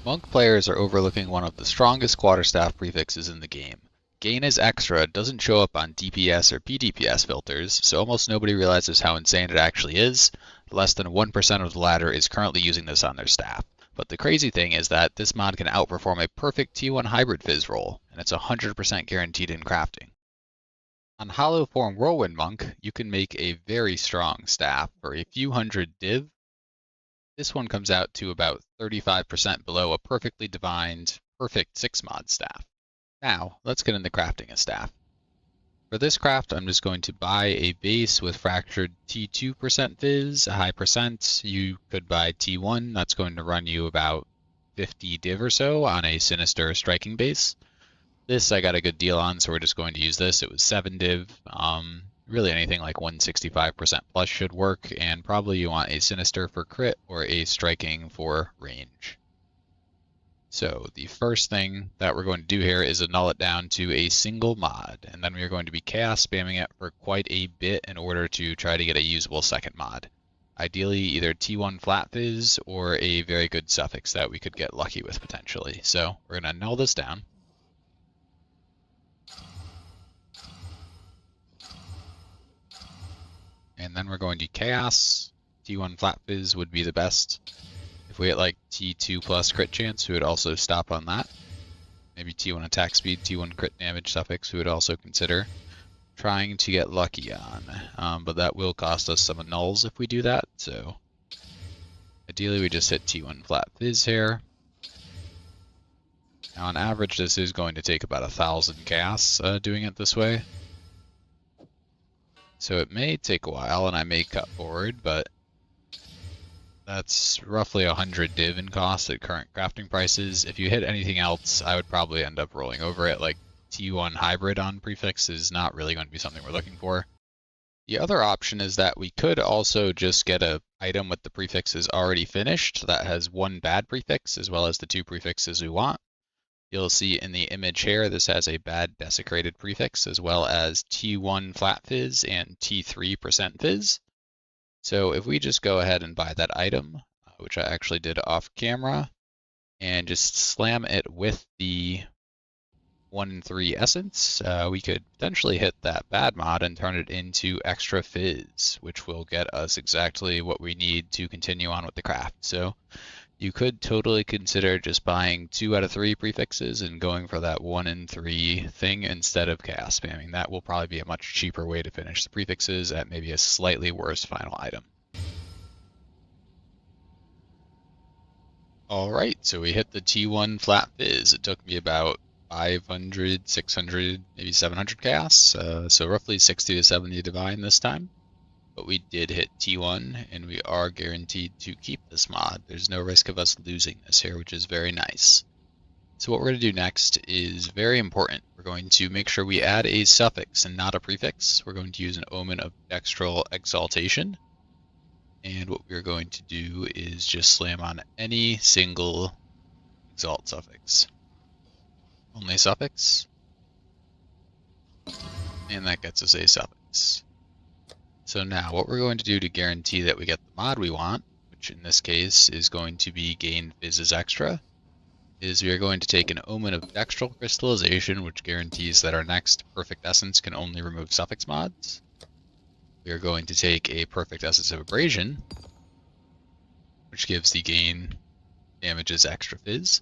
Monk players are overlooking one of the strongest quarterstaff prefixes in the game. Gain is extra doesn't show up on DPS or PDPS filters, so almost nobody realizes how insane it actually is. Less than 1% of the ladder is currently using this on their staff. But the crazy thing is that this mod can outperform a perfect T1 hybrid fizz roll, and it's 100% guaranteed in crafting. On Hollow Form Whirlwind Monk, you can make a very strong staff for a few hundred div. This one comes out to about 35% below a perfectly divined, perfect 6-mod staff. Now, let's get into crafting a staff. For this craft, I'm just going to buy a base with fractured T2% fizz, a high percent. You could buy T1, that's going to run you about 50 div or so on a Sinister striking base. This I got a good deal on, so we're just going to use this. It was 7 div. Really anything like 165% plus should work, and probably you want a Sinister for crit or a Striking for range. So the first thing that we're going to do here is annul it down to a single mod, and then we are going to be chaos spamming it for quite a bit in order to try to get a usable second mod. Ideally either T1 flat fizz or a very good suffix that we could get lucky with potentially. So we're going to annul this down. And then we're going to chaos. T1 flat fizz would be the best. If we hit like T2 plus crit chance, we would also stop on that. Maybe T1 attack speed, T1 crit damage suffix we would also consider trying to get lucky on. But that will cost us some annuls if we do that. So ideally we just hit T1 flat fizz here. Now on average this is going to take about 1,000 casts doing it this way. So it may take a while and I may cut forward, but that's roughly 100 div in cost at current crafting prices. If you hit anything else, I would probably end up rolling over it. Like T1 hybrid on prefix is not really going to be something we're looking for. The other option is that we could also just get an item with the prefixes already finished that has one bad prefix as well as the 2 prefixes we want. You'll see in the image here, this has a bad desecrated prefix as well as T1 flat fizz and T3% fizz. So if we just go ahead and buy that item, which I actually did off camera, and just slam it with the 1 in 3 essence, we could potentially hit that bad mod and turn it into extra fizz, which will get us exactly what we need to continue on with the craft. So you could totally consider just buying 2 out of 3 prefixes and going for that 1 in 3 thing instead of chaos spamming. That will probably be a much cheaper way to finish the prefixes at maybe a slightly worse final item. Alright, so we hit the T1 flat fizz. It took me about 500, 600, maybe 700 chaos, so roughly 60 to 70 divine this time. But we did hit T1, and we are guaranteed to keep this mod. There's no risk of us losing this here, which is very nice. So what we're going to do next is very important. We're going to make sure we add a suffix and not a prefix. We're going to use an Omen of Dextral Exaltation. And what we're going to do is just slam on any single exalt suffix. Only suffix. And that gets us a suffix. So now what we're going to do to guarantee that we get the mod we want, which in this case is going to be gain fizzes extra, is we are going to take an Omen of Dextral Crystallization, which guarantees that our next Perfect Essence can only remove suffix mods. We are going to take a Perfect Essence of Abrasion, which gives the gain damages extra fizz.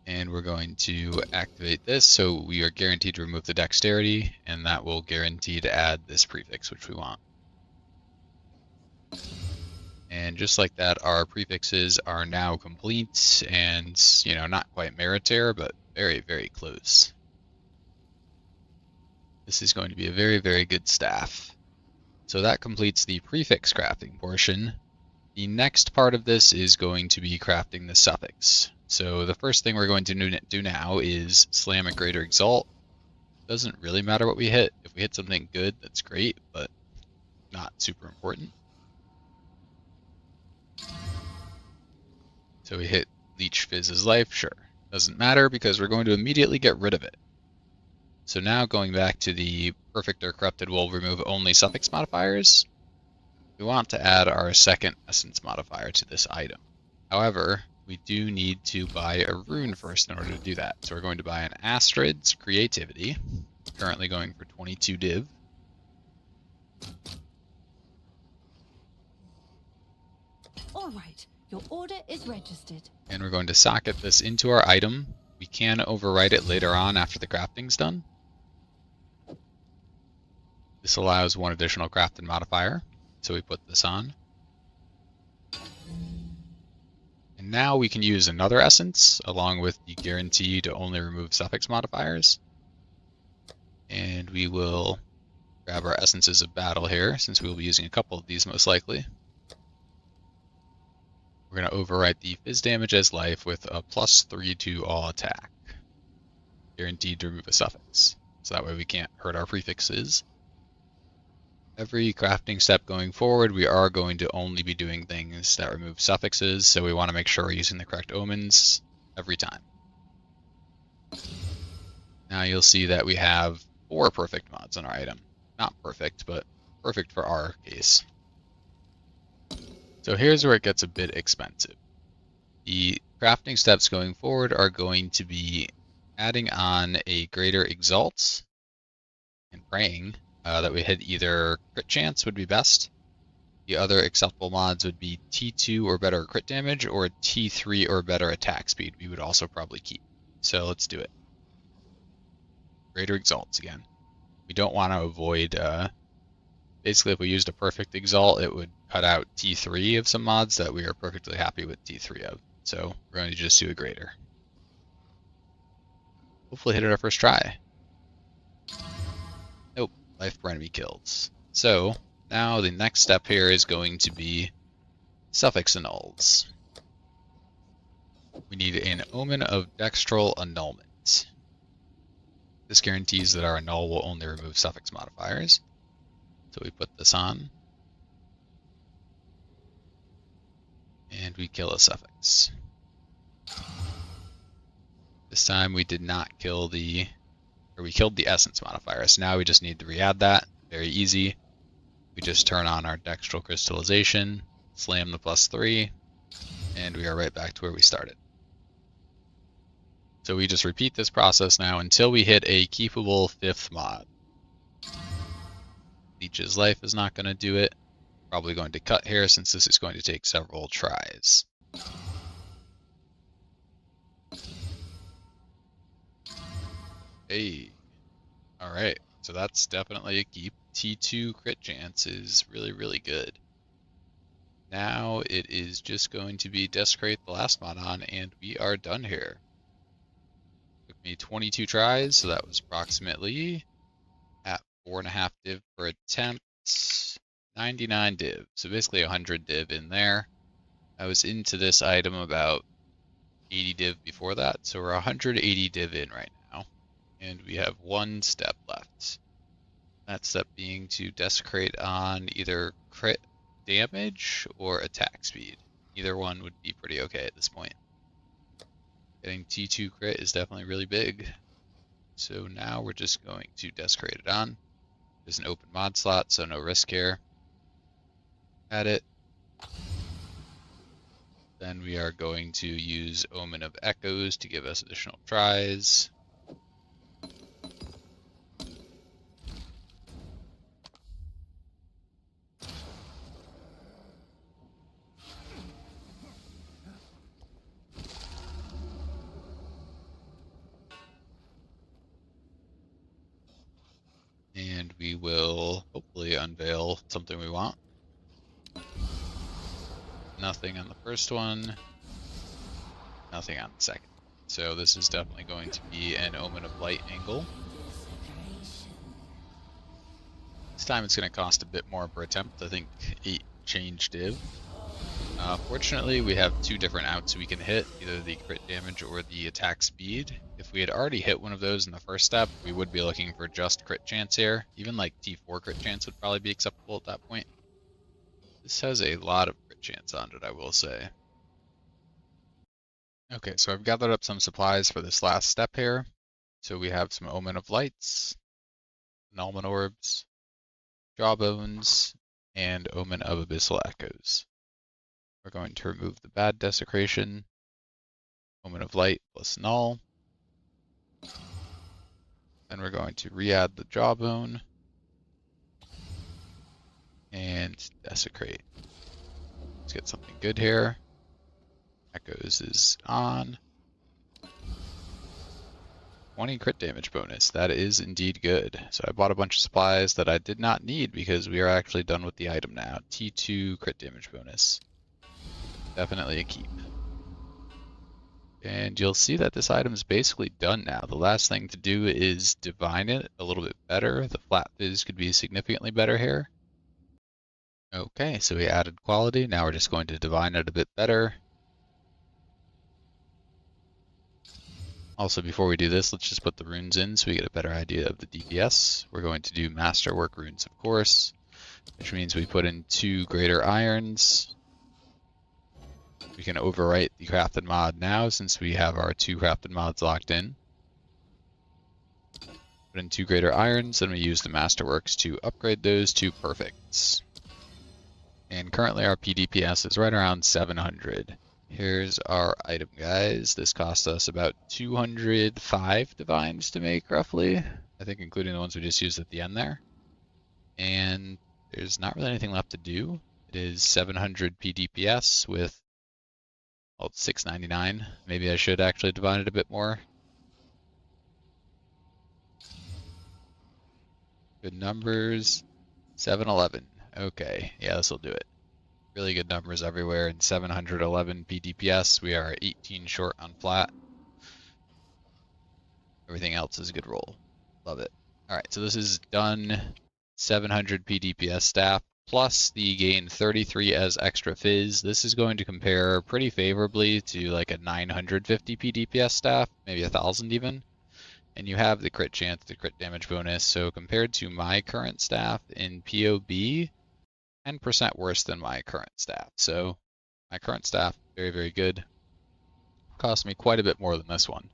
And we're going to activate this, so we are guaranteed to remove the dexterity, and that will guarantee to add this prefix, which we want. And just like that, our prefixes are now complete, and, you know, not quite Meritere, but very, very close. This is going to be a very, very good staff. So that completes the prefix crafting portion. The next part of this is going to be crafting the suffix. So the first thing we're going to do now is slam a Greater Exalt. Doesn't really matter what we hit. If we hit something good, that's great, but not super important. So we hit Leech Fizz's life, sure. Doesn't matter because we're going to immediately get rid of it. So now going back to the Perfect or Corrupted will remove only suffix modifiers. We want to add our second essence modifier to this item. However, we do need to buy a rune first in order to do that. So we're going to buy an Astrid's Creativity, currently going for 22 div. All right, your order is registered. And we're going to socket this into our item. We can overwrite it later on after the crafting's done. This allows one additional crafted modifier, so we put this on. And now we can use another essence along with the guarantee to only remove suffix modifiers. And we will grab our essences of battle here, since we will be using a couple of these most likely. We're going to overwrite the phys damage as life with a +3 to all attack. Guaranteed to remove a suffix, so that way we can't hurt our prefixes. Every crafting step going forward, we are going to only be doing things that remove suffixes, so we want to make sure we're using the correct omens every time. Now you'll see that we have 4 perfect mods on our item. Not perfect, but perfect for our case. So here's where it gets a bit expensive. The crafting steps going forward are going to be adding on a greater exalt and praying that we hit either crit chance would be best. The other acceptable mods would be T2 or better crit damage, or T3 or better attack speed we would also probably keep. So let's do it. Greater exalts again. We don't want to avoid, basically if we used a perfect exalt, it would cut out T3 of some mods that we are perfectly happy with T3 of. So we're going to just do a greater. Hopefully hit it our first try. Nope, life per enemy kills. So now the next step here is going to be Suffix Annuls. We need an Omen of Dextral Annulment. This guarantees that our annul will only remove suffix modifiers. So we put this on. And we kill a suffix. This time we did not kill the, or we killed the essence modifier. So now we just need to re-add that. Very easy. We just turn on our dextral crystallization, slam the +3, and we are right back to where we started. So we just repeat this process now until we hit a keepable 5th mod. Leech's life is not going to do it. Probably going to cut here since this is going to take several tries. Hey, alright, so that's definitely a keep. T2 crit chance is really, really good. Now it is just going to be Desecrate the last mod on, and we are done here. Took me 22 tries, so that was approximately at 4.5 div per attempt, 99 div. So basically 100 div in there. I was into this item about 80 div before that, so we're 180 div in right now. And we have 1 step left. That step being to Desecrate on either crit damage or attack speed. Either one would be pretty okay at this point. Getting T2 crit is definitely really big. So now we're just going to Desecrate it on. There's an open mod slot, so no risk here. Add it. Then we are going to use Omen of Echoes to give us additional tries. And we will hopefully unveil something we want. Nothing on the first one, nothing on the second. So this is definitely going to be an Omen of Light angle. This time it's going to cost a bit more per attempt, I think 8 change div. Fortunately, we have 2 different outs we can hit, either the crit damage or the attack speed. If we had already hit one of those in the first step, we would be looking for just crit chance here. Even like T4 crit chance would probably be acceptable at that point. This has a lot of crit chance on it, I will say. Okay, so I've gathered up some supplies for this last step here. So we have some Omen of Lights, Annulment Orbs, Jawbones, and Omen of Abyssal Echoes. We're going to remove the bad desecration, Omen of Light plus null. Then we're going to re-add the Jawbone and Desecrate. Let's get something good here. Echoes is on. 20 crit damage bonus. That is indeed good. So I bought a bunch of supplies that I did not need because we are actually done with the item now. T2 crit damage bonus. Definitely a keep. And you'll see that this item is basically done now. The last thing to do is divine it a little bit better. The flat fizz could be significantly better here. Okay, so we added quality. Now we're just going to divine it a bit better. Also, before we do this, let's just put the runes in so we get a better idea of the DPS. We're going to do Masterwork runes, of course, which means we put in 2 greater irons. We can overwrite the crafted mod now since we have our 2 crafted mods locked in. Put in 2 greater irons, and we use the Masterworks to upgrade those to perfects. And currently our PDPS is right around 700. Here's our item, guys. This cost us about 205 divines to make, roughly. I think including the ones we just used at the end there. And there's not really anything left to do. It is 700 PDPS with, well, 699. Maybe I should actually divine it a bit more. Good numbers. 711. Okay, yeah, this will do it. Really good numbers everywhere, and 711 PDPS. We are 18 short on flat. Everything else is a good roll. Love it. Alright, so this is done 700 PDPS staff, plus the gain 33 as extra fizz. This is going to compare pretty favorably to like a 950 PDPS staff, maybe 1,000 even. And you have the crit chance, the crit damage bonus. So compared to my current staff in POB, 10% worse than my current staff. So my current staff, very, very good. Cost me quite a bit more than this one.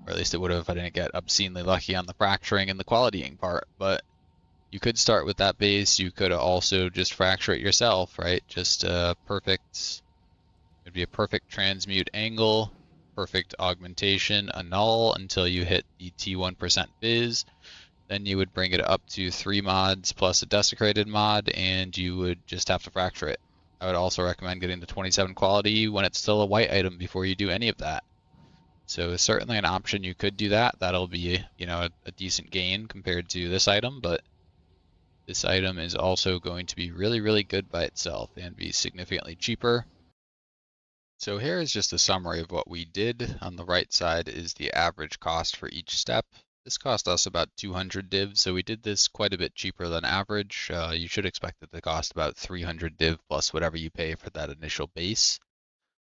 Or at least it would have if I didn't get obscenely lucky on the fracturing and the qualitying part. But you could start with that base. You could also just fracture it yourself, right? Just perfect. It'd be a perfect transmute angle, perfect augmentation, a null until you hit the T1% fizz. Then you would bring it up to 3 mods plus a desecrated mod, and you would just have to fracture it. I would also recommend getting the 27 quality when it's still a white item before you do any of that. So certainly an option, you could do that. That'll be, you know, a decent gain compared to this item, but this item is also going to be really, really good by itself and be significantly cheaper. So here is just a summary of what we did. On the right side is the average cost for each step. This cost us about 200 div, so we did this quite a bit cheaper than average. You should expect it to cost about 300 div plus whatever you pay for that initial base.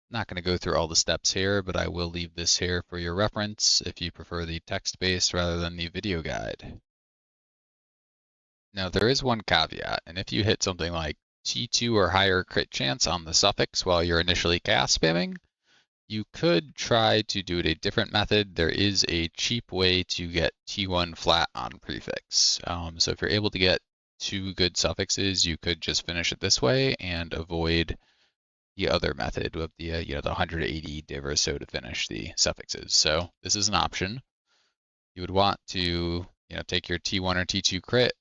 I'm not going to go through all the steps here, but I will leave this here for your reference if you prefer the text base rather than the video guide. Now there is one caveat, and if you hit something like T2 or higher crit chance on the suffix while you're initially cast spamming, you could try to do it a different method. There is a cheap way to get T1 flat on prefix. So if you're able to get 2 good suffixes, you could just finish it this way and avoid the other method with the the 180 div or so to finish the suffixes. So this is an option. You would want to take your T1 or T2 crit,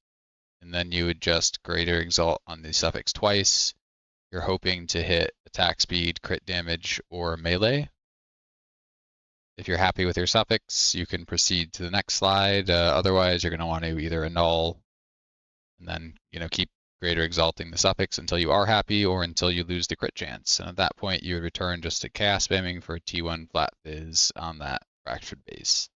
and then you would just greater exalt on the suffix twice. You're hoping to hit attack speed, crit damage, or melee. If you're happy with your suffix, you can proceed to the next slide. Otherwise, you're going to want to either annul and then keep greater exalting the suffix until you are happy or until you lose the crit chance. And at that point, you would return just to cast spamming for T1 flat fizz on that fractured base.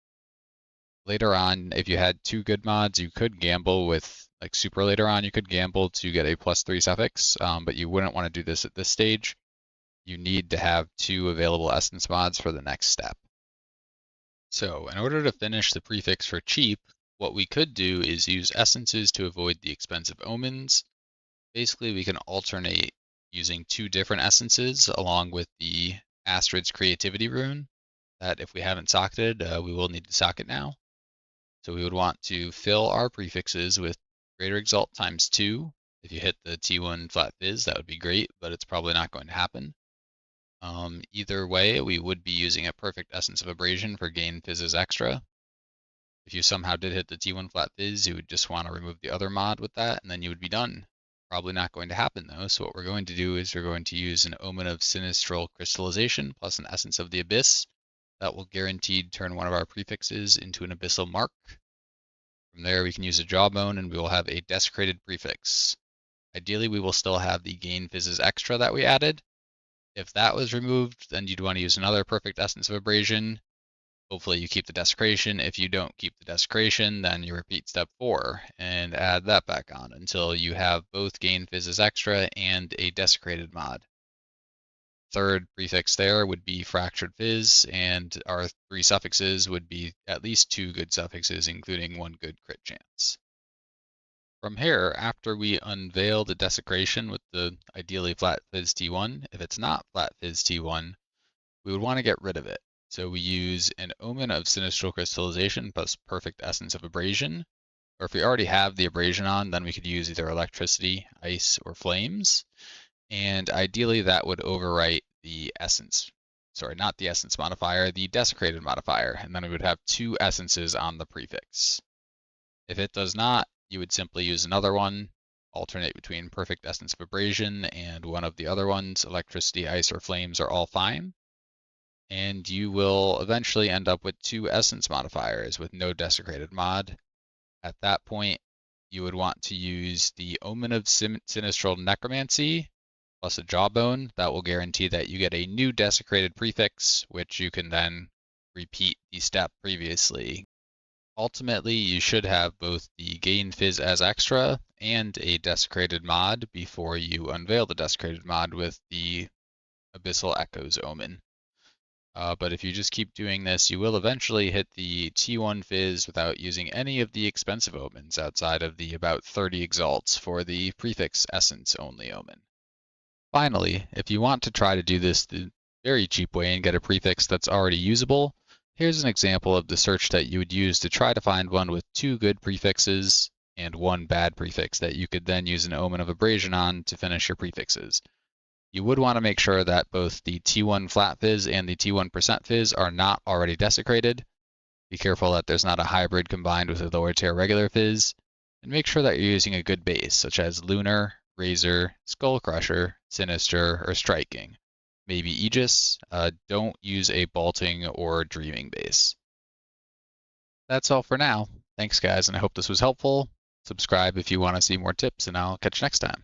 Later on, if you had 2 good mods, you could gamble with, like super later on, you could gamble to get a +3 suffix, but you wouldn't want to do this at this stage. You need to have 2 available essence mods for the next step. So in order to finish the prefix for cheap, what we could do is use essences to avoid the expensive omens. Basically, we can alternate using 2 different essences along with the Astrid's creativity rune that if we haven't socketed, we will need to socket now. So we would want to fill our prefixes with greater exalt ×2. If you hit the T1 flat fizz, that would be great, but it's probably not going to happen. Either way, we would be using a perfect essence of abrasion for gain fizzes extra. If you somehow did hit the T1 flat fizz, you would just want to remove the other mod with that, and then you would be done. Probably not going to happen though, so what we're going to do is we're going to use an Omen of Sinistral Crystallization plus an Essence of the Abyss. That will guaranteed turn one of our prefixes into an abyssal mark. From there we can use a Jawbone and we will have a Desecrated prefix. Ideally we will still have the gain fizzes extra that we added. If that was removed, then you'd want to use another perfect essence of abrasion. Hopefully you keep the desecration. If you don't keep the desecration, then you repeat step 4 and add that back on until you have both gain fizzes extra and a desecrated mod. Third prefix there would be fractured fizz, and our 3 suffixes would be at least 2 good suffixes, including 1 good crit chance. From here, after we unveil the desecration with the ideally flat fizz T1, if it's not flat fizz T1, we would want to get rid of it. So we use an Omen of Sinistral Crystallization plus Perfect Essence of Abrasion. Or if we already have the abrasion on, then we could use either electricity, ice, or flames. And ideally that would overwrite the essence. Sorry, not the essence modifier, the desecrated modifier. And then we would have 2 essences on the prefix. If it does not, you would simply use another one, alternate between Perfect Essence of Abrasion and one of the other ones. Electricity, ice, or flames are all fine. And you will eventually end up with 2 essence modifiers with no desecrated mod. At that point, you would want to use the Omen of Sinistral Necromancy plus a Jawbone. That will guarantee that you get a new desecrated prefix, which you can then repeat the step previously. Ultimately, you should have both the gain fizz as extra and a desecrated mod before you unveil the desecrated mod with the Abyssal Echoes Omen. But if you just keep doing this, you will eventually hit the T1 fizz without using any of the expensive omens outside of the about 30 exalts for the prefix essence only omen. Finally, if you want to try to do this the very cheap way and get a prefix that's already usable, here's an example of the search that you would use to try to find one with 2 good prefixes and 1 bad prefix that you could then use an Omen of Abrasion on to finish your prefixes. You would want to make sure that both the T1 flat fizz and the T1% fizz are not already desecrated. Be careful that there's not a hybrid combined with a lower tier regular fizz. And make sure that you're using a good base, such as Lunar, Razor, Skull Crusher, Sinister, or Striking. Maybe Aegis. Don't use a Bolting or Dreaming base. That's all for now. Thanks guys, and I hope this was helpful. Subscribe if you want to see more tips, and I'll catch you next time.